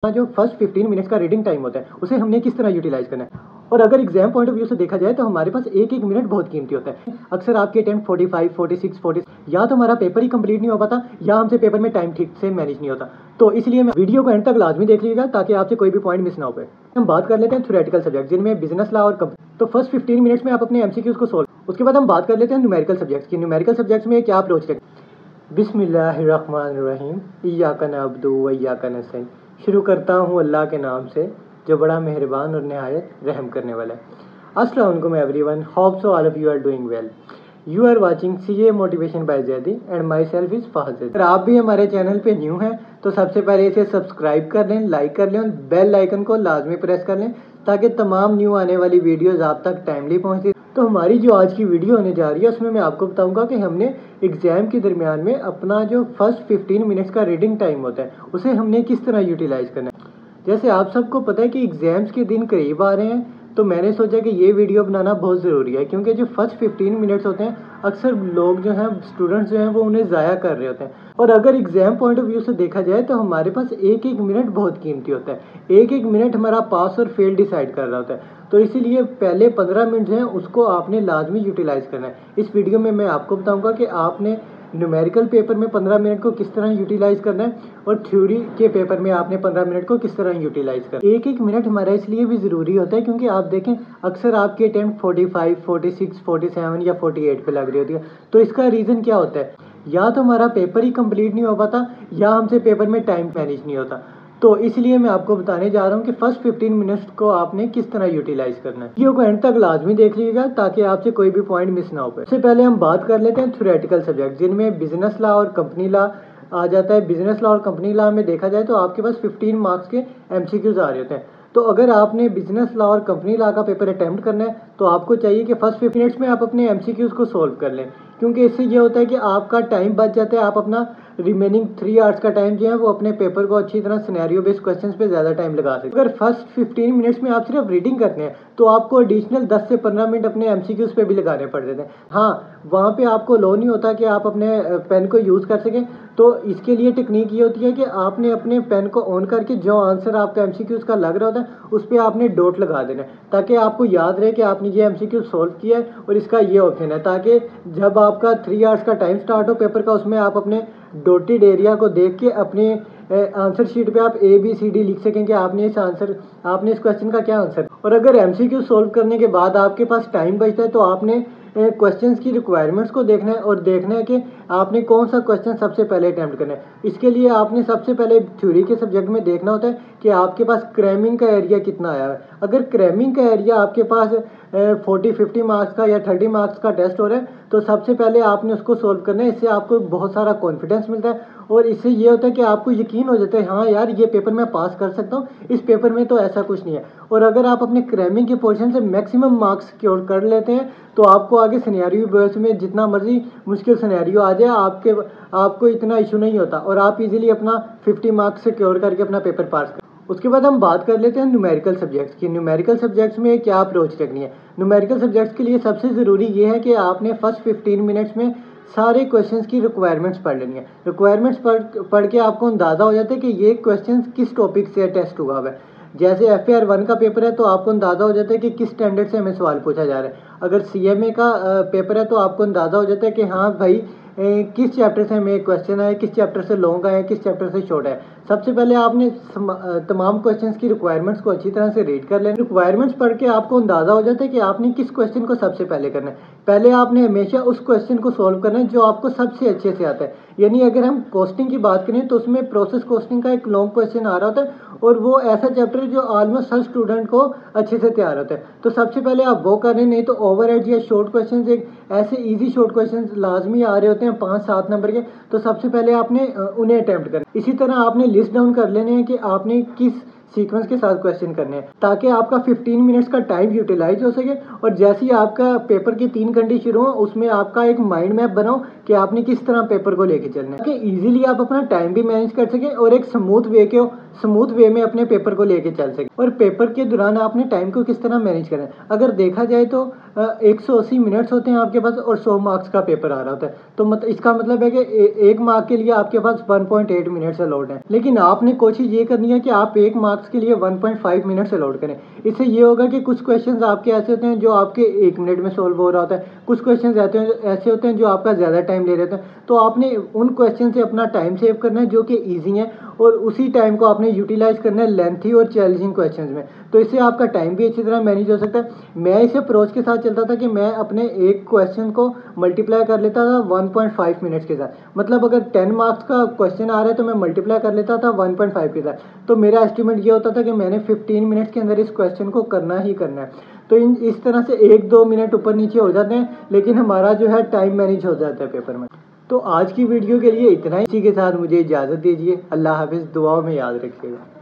जो first 15 minutes का reading time होता है उसे हमने किस तरह यूटिलाइज करना है। और अगर एग्जाम पॉइंट ऑफ व्यू से देखा जाए तो हमारे पास एक एक मिनट बहुत कीमती होता है। अक्सर आपके अटेम्प्ट 45, 46, 40 या तो हमारा पेपर ही कंप्लीट नहीं हो पाता या हमसे पेपर में टाइम ठीक से मैनेज नहीं होता। तो इसलिए मैं वीडियो को एंड तक लाजमी देख लीजिएगा ताकि आपसे कोई भी पॉइंट मिस ना हो पाए। हम बात कर लेते हैं थ्योरेटिकल सब्जेक्ट जिनमें बिजनेस लॉ और तो फर्स्ट 15 मिनट्स में आप अपने एमसीक्यूज को सोल्व, उसके बाद हम बात कर लेते हैं न्यूमेरिकल सब्जेक्ट्स की। न्यूमेरिकल सब्जेक्ट्स में क्या अप्रोच रखें। बिस्मिल्लाहिर्रहमानिर्रहीम, इय्याका नअब्दु व इय्याका नस्तईन। शुरू करता हूँ अल्लाह के नाम से जो बड़ा मेहरबान और नहायत रहम करने वाला है। अस्सलाम वालेकुम everyone, hope so all of you are doing well. You are watching CA motivation by Zaidi and myself is Fahad. अगर आप भी हमारे चैनल पे न्यू हैं तो सबसे पहले इसे सब्सक्राइब कर लें, लाइक कर लें और बेल आइकन को लाजमी प्रेस कर लें ताकि तमाम न्यू आने वाली वीडियोज़ आप तक टाइमली पहुँचे। तो हमारी जो आज की वीडियो होने जा रही है उसमें मैं आपको बताऊंगा कि हमने एग्जाम के दरमियान में अपना जो फर्स्ट 15 मिनट्स का रीडिंग टाइम होता है उसे हमने किस तरह यूटिलाइज करना है। जैसे आप सबको पता है कि एग्जाम्स के दिन करीब आ रहे हैं तो मैंने सोचा कि ये वीडियो बनाना बहुत ज़रूरी है क्योंकि जो फर्स्ट 15 मिनट्स होते हैं अक्सर लोग जो हैं स्टूडेंट्स जो हैं वो उन्हें ज़ाया कर रहे होते हैं। और अगर एग्जाम पॉइंट ऑफ व्यू से देखा जाए तो हमारे पास एक एक मिनट बहुत कीमती होता है। एक एक मिनट हमारा पास और फेल डिसाइड कर रहा होता है। तो इसीलिए पहले 15 मिनट जो हैं उसको आपने लाजमी यूटिलाइज करना है। इस वीडियो में मैं आपको बताऊंगा कि आपने न्यूमेरिकल पेपर में 15 मिनट को किस तरह यूटिलाइज करना है और थ्योरी के पेपर में आपने 15 मिनट को किस तरह यूटिलाइज करना है। एक एक मिनट हमारा इसलिए भी ज़रूरी होता है क्योंकि आप देखें अक्सर आपके अटेम्प्ट 45, 46, 47 या 48 पे लग रही होती है। तो इसका रीज़न क्या होता है, या तो हमारा पेपर ही कंप्लीट नहीं हो पाता या हमसे पेपर में टाइम मैनेज नहीं होता। तो इसलिए मैं आपको बताने जा रहा हूँ कि फर्स्ट 15 मिनट्स को आपने किस तरह यूटिलाइज करना है। वीडियो को एंड तक लाजमी देख लीजिएगा ताकि आपसे कोई भी पॉइंट मिस ना हो पाए। सबसे पहले हम बात कर लेते हैं थ्योरेटिकल सब्जेक्ट जिनमें बिजनेस लॉ और कंपनी लॉ आ जाता है। बिजनेस लॉ और कंपनी लॉ में देखा जाए तो आपके पास 15 मार्क्स के एमसीक्यूज आ रहे होते हैं। तो अगर आपने बिजनेस लॉ और कंपनी लॉ का पेपर अटेम्प्ट करना है तो आपको चाहिए कि फर्स्ट 15 मिनट्स में आप अपने एमसीक्यूज को सोल्व कर लें क्योंकि इससे ये होता है कि आपका टाइम बच जाता है। आप अपना रिमेनिंग 3 आवर्स का टाइम जो है वो अपने पेपर को अच्छी तरह सिनेरियो बेस्ड क्वेश्चंस पे ज़्यादा टाइम लगा सकते हैं। अगर फर्स्ट 15 मिनट्स में आप सिर्फ रीडिंग करते हैं तो आपको एडिशनल 10 से 15 मिनट अपने एमसीक्यूज पे भी लगाने पड़ जाते हैं। हाँ, वहाँ पे आपको लो नहीं होता कि आप अपने पेन को यूज़ कर सकें। तो इसके लिए टेक्निक ये होती है कि आपने अपने पेन को ऑन करके जो आंसर आपका एमसीक्यूज का लग रहा होता है उस पर आपने डॉट लगा देना है ताकि आपको याद रहे कि आपने ये एमसीक्यू सोल्व किया है और इसका ये ऑप्शन है, ताकि जब आपका 3 आवर्स का टाइम स्टार्ट हो पेपर का उसमें आप अपने डॉटेड एरिया को देख के अपने आंसर शीट पे आप ABCD लिख सकें कि आपने इस क्वेश्चन का क्या आंसर। और अगर एमसीक्यू सोल्व करने के बाद आपके पास टाइम बचता है तो आपने क्वेश्चंस की रिक्वायरमेंट्स को देखना है और देखना है कि आपने कौन सा क्वेश्चन सबसे पहले अटैम्प्ट करना है। इसके लिए आपने सबसे पहले थ्योरी के सब्जेक्ट में देखना होता है कि आपके पास क्रैमिंग का एरिया कितना आया है। अगर क्रैमिंग का एरिया आपके पास 40-50 मार्क्स का या 30 मार्क्स का टेस्ट हो रहा है तो सबसे पहले आपने उसको सोल्व करना है। इससे आपको बहुत सारा कॉन्फिडेंस मिलता है और इससे ये होता है कि आपको यकीन हो जाता है हाँ यार ये पेपर मैं पास कर सकता हूँ, इस पेपर में तो ऐसा कुछ नहीं है। और अगर आप अपने क्रैमिंग के पोर्शन से मैक्सिमम मार्क्स सिक्योर कर लेते हैं तो आपको आगे सिनेरियो बेस में जितना मर्जी मुश्किल सिनेरियो आ जाए आपको इतना इशू नहीं होता और आप इजीली अपना 50 मार्क्स सिक्योर करके अपना पेपर पास कर। उसके बाद हम बात कर लेते हैं न्यूमेरिकल सब्जेक्ट्स की। न्यूमेरिकल सब्जेक्ट्स में क्या अप्रोच रखनी है। न्यूमेरिकल सब्जेक्ट्स के लिए सबसे ज़रूरी ये है कि आपने फर्स्ट 15 मिनट्स में सारे क्वेश्चंस की रिक्वायरमेंट्स पढ़ लेनी है। रिक्वायरमेंट्स पढ़ के आपको अंदाज़ा हो जाता है कि ये क्वेश्चंस किस टॉपिक से टेस्ट हुआ है। जैसे FAR 1 का पेपर है तो आपको अंदाज़ा हो जाता है कि किस स्टैंडर्ड से हमें सवाल पूछा जा रहा है। अगर CMA का पेपर है तो आपको अंदाज़ा हो जाता है कि हाँ भाई किस चैप्टर से हमें क्वेश्चन आए, किस चैप्टर से लॉन्ग आए, किस चैप्टर से शॉर्ट है। सबसे पहले आपने तमाम क्वेश्चंस की रिक्वायरमेंट्स को अच्छी तरह से रीड कर लेना। रिक्वायरमेंट्स पढ़ के आपको अंदाज़ा हो जाता है कि आपने किस क्वेश्चन को सबसे पहले करना है। पहले आपने हमेशा उस क्वेश्चन को सॉल्व करना है जो आपको सबसे अच्छे से आता है। यानी अगर हम कॉस्टिंग की बात करें तो उसमें प्रोसेस कॉस्टिंग का एक लॉन्ग क्वेश्चन आ रहा होता है और वो ऐसा चैप्टर है जो ऑलमोस्ट हर स्टूडेंट को अच्छे से तैयार होता है। तो सबसे पहले आप वो करें, नहीं तो ओवरहेड या शॉर्ट क्वेश्चंस एक ऐसे इजी शॉर्ट क्वेश्चंस लाजमी आ रहे होते हैं 5-7 नंबर के, तो सबसे पहले आपने उन्हें अटैम्प्ट करना। इसी तरह आपने लिस्ट डाउन कर लेने हैं कि आपने किस सीक्वेंस के साथ क्वेश्चन करने हैं ताकि आपका 15 मिनट्स का टाइम यूटिलाइज हो सके। और जैसे ही आपका पेपर की 3 घंटे शुरू हो उसमें आपका एक माइंड मैप बनाओ कि आपने किस तरह पेपर को लेके चलना है ताकि इजीली आप अपना टाइम भी मैनेज कर सकें और एक स्मूथ वे के स्मूथ वे में अपने पेपर को लेके चल सके। और पेपर के दौरान आपने टाइम को किस तरह मैनेज करना है, अगर देखा जाए तो 180 मिनट्स होते हैं आपके पास और 100 मार्क्स का पेपर आ रहा होता है, तो इसका मतलब है कि एक मार्क के लिए आपके पास 1.8 मिनट्स अलॉट है। लेकिन आपने कोशिश ये करनी है कि आप एक मार्क्स के लिए 1.5 मिनट्स अलॉट करें। इससे ये होगा कि कुछ क्वेश्चंस आपके ऐसे होते हैं जो आपके 1 मिनट में सोल्व हो रहा होता है, कुछ क्वेश्चंस ऐसे होते हैं जो आपका ज़्यादा टाइम ले रहे होते हैं। तो आपने उन क्वेश्चन से अपना टाइम सेव करना है जो कि ईजी हैं, और उसी टाइम को आपने यूटिलाइज करना है लेंथी और चैलेंजिंग क्वेश्चन में। तो इससे आपका टाइम भी अच्छी तरह मैनेज हो सकता है। मैं इस अप्रोच के साथ चलता था कि मैं अपने एक क्वेश्चन को मल्टीप्लाई कर लेता था 1.5 मिनट्स के साथ। मतलब अगर 10 मार्क्स का क्वेश्चन आ रहा है तो मैं मल्टीप्लाई कर लेता था 1.5 के साथ। तो मेरा एस्टिमेट ये होता था कि मैंने 15 मिनट्स के अंदर इस क्वेश्चन को करना ही करना है। तो इस तरह से 1-2 मिनट ऊपर नीचे हो जाते हैं, लेकिन हमारा जो है टाइम मैनेज हो जाता है पेपर में। तो आज की वीडियो के लिए इतना ही। इसी के साथ मुझे इजाज़त दीजिए। अल्लाह हाफिज़, दुआओं में याद रखिएगा।